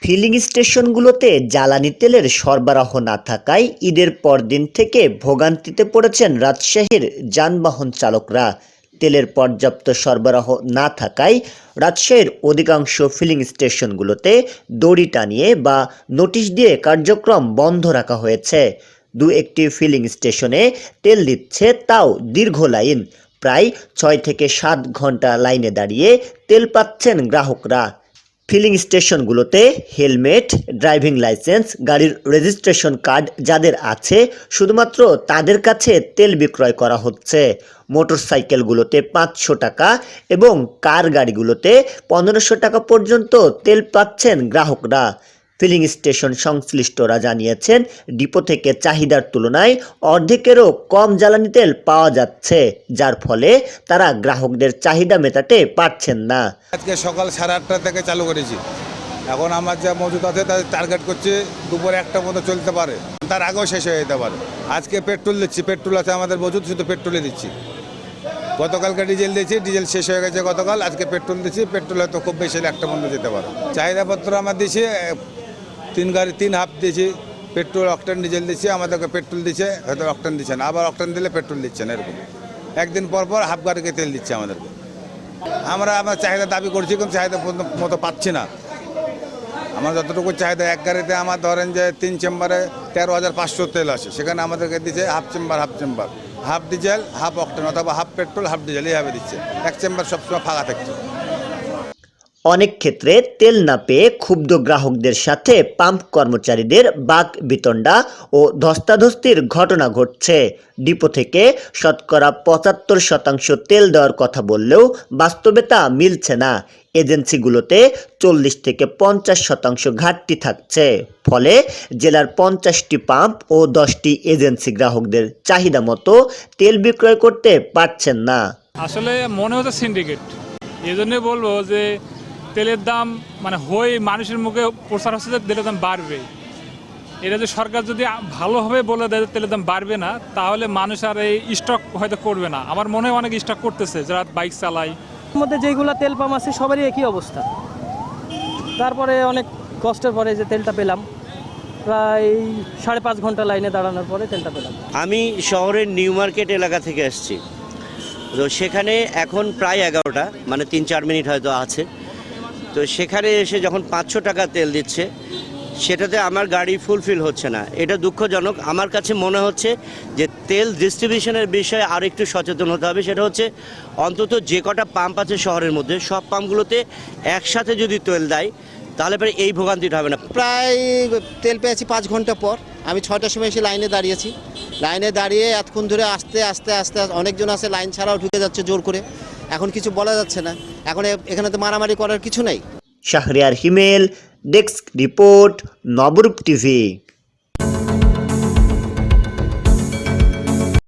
Feeling স্টেশনগুলোতে জ্বালানি তেলের সরবরাহ না থাকায় ঈদের পরদিন থেকে ভোগান্তিতে পড়েছেন রাজশাহীর যানবাহন চালকরা। তেলের পর্যাপ্ত সরবরাহ না থাকায় রাজশাহীর অধিকাংশ ফিলিং স্টেশনগুলোতে দড়ি টানিয়ে বা নোটিশ দিয়ে কার্যক্রম বন্ধ রাখা হয়েছে। একটি ফিলিং স্টেশনে তেল দিচ্ছে, তাও দীর্ঘ লাইন। প্রায় ৬ থেকে ৭ ঘন্টা লাইনে দাঁড়িয়ে তেল পাচ্ছেন গ্রাহকরা। ফিলিং স্টেশনগুলোতে হেলমেট, ড্রাইভিং লাইসেন্স, গাড়ির রেজিস্ট্রেশন কার্ড যাদের আছে শুধুমাত্র তাদের কাছে তেল বিক্রয় করা হচ্ছে। মোটরসাইকেলগুলোতে ৫০০ টাকা এবং কার গাড়িগুলোতে ১৫০০ টাকা পর্যন্ত তেল পাচ্ছেন গ্রাহকরা। ফিলিং স্টেশন সংশ্লিষ্টরা জানিয়েছেন, ডিপো থেকে চাহিদার তুলনায় অর্ধেকেরও কম জ্বালানি তেল পাওয়া যাচ্ছে, যার ফলে তারা গ্রাহকদের চাহিদা মেটাতে পারছেন না। আজকে সকাল 8:30 থেকে চালু করেছি। এখন আমার যা মজুদ আছে তাদের টার্গেট করছে দুপুরে 1টা মতো চলতে পারে, তার আগেও শেষ হয়ে যেতে পারে। আজকে পেট্রোল দিচ্ছি, পেট্রোল আছে আমাদের মজুদ, শুধু পেট্রোলে দিচ্ছি। গতকালকে ডিজেল দিয়েছি, ডিজেল শেষ হয়ে গেছে গতকাল। আজকে পেট্রোল দিচ্ছি, পেট্রোল হয়তো খুব বেশি 1টা মতো যেতে পারে। চাহিদাপত্র আমার দিয়েছি 3 হাফ দিয়েছি, পেট্রোল অকটেন ডিজেল দিচ্ছি। আমাদেরকে পেট্রোল দিচ্ছে, হয়তো অকটেন দিচ্ছে না, আবার অকটেন দিলে পেট্রোল দিচ্ছেন, এরকম একদিন পর পর হাফ গাড়িকে তেল দিচ্ছে আমাদেরকে। আমরা আমার চাহিদা দাবি করছি, কিন্তু চাহিদা মতো পাচ্ছি না। আমার যতটুকু চাহিদা, এক গাড়িতে আমার ধরেন যে 3 চেম্বারে 13,500 তেল আসে, সেখানে আমাদেরকে দিচ্ছে half chamber, half diesel, half octane, অথবা হাফ পেট্রোল হাফ ডিজেল, এইভাবে দিচ্ছে। এক চেম্বার সবসময় ফাঁকা থাকছে। অনেক ক্ষেত্রে তেল না পেয়ে ক্ষুব্ধ গ্রাহকদের সাথে পাম্প কর্মচারীদের বাক বিতণ্ডা ও ধস্তাধস্তির ঘটনা ঘটছে। ডিপো থেকে শতকরা ৭৫% তেল দেওয়ার কথা বললেও বাস্তবে তা মিলছে না। এজেন্সিগুলোতে ৪০ থেকে ৫০% ঘাটতি থাকছে। ফলে জেলার ৫০টি পাম্প ও 10টি এজেন্সি গ্রাহকদের চাহিদা মতো তেল বিক্রয় করতে পারছেন না। আসলে মনে হচ্ছে সিন্ডিকেট। এই জন্যই বলবো যে তেলের দাম মানুষের মুখে প্রচার হচ্ছে যে তেলের দাম বাড়বে। এটা যে সরকার যদি ভালোভাবে বলে দেয় তেলের দাম বাড়বে না, তাহলে মানুষ আর এই স্টক হয়তো করবে না। আমার মনে হয় অনেক স্টক করতেছে যারা বাইক চালায়। মধ্যে যেইগুলো তেল পাম্প আছে সবারই একই অবস্থা। তারপরে অনেক কষ্টের পরে যে তেলটা পেলাম, প্রায় 5.5 ঘন্টা লাইনে দাঁড়ানোর পরে তেলটা পেলাম। আমি শহরের নিউ মার্কেট এলাকা থেকে আসছি, তো সেখানে এখন প্রায় 11টা, 3-4 মিনিট হয়তো আছে। তো সেখানে এসে যখন 500 টাকা তেল দিচ্ছে, সেটাতে আমার গাড়ি ফুলফিল হচ্ছে না। এটা দুঃখজনক। আমার কাছে মনে হচ্ছে যে তেল ডিস্ট্রিবিউশনের বিষয়ে আর একটু সচেতন হতে হবে। সেটা হচ্ছে অন্তত যে কটা পাম্প আছে শহরের মধ্যে, সব পাম্পগুলোতে একসাথে যদি তেল দেয়, তাহলে পরে এই ভোগান্তিটা হবে না। প্রায় তেল পেয়েছি 5 ঘন্টা পর। আমি 6টার সময় এসে লাইনে দাঁড়িয়েছি। লাইনে দাঁড়িয়ে এতক্ষণ ধরে আস্তে আস্তে অনেকজন আছে লাইন ছাড়াও ঢুকে যাচ্ছে জোর করে। এখন কিছু বলা যাচ্ছে না। এখন এখানে তো মারামারি করার কিছু নেই। শাহরিয়ার হিমেল, ডেস্ক রিপোর্ট, নবরূপ টিভি।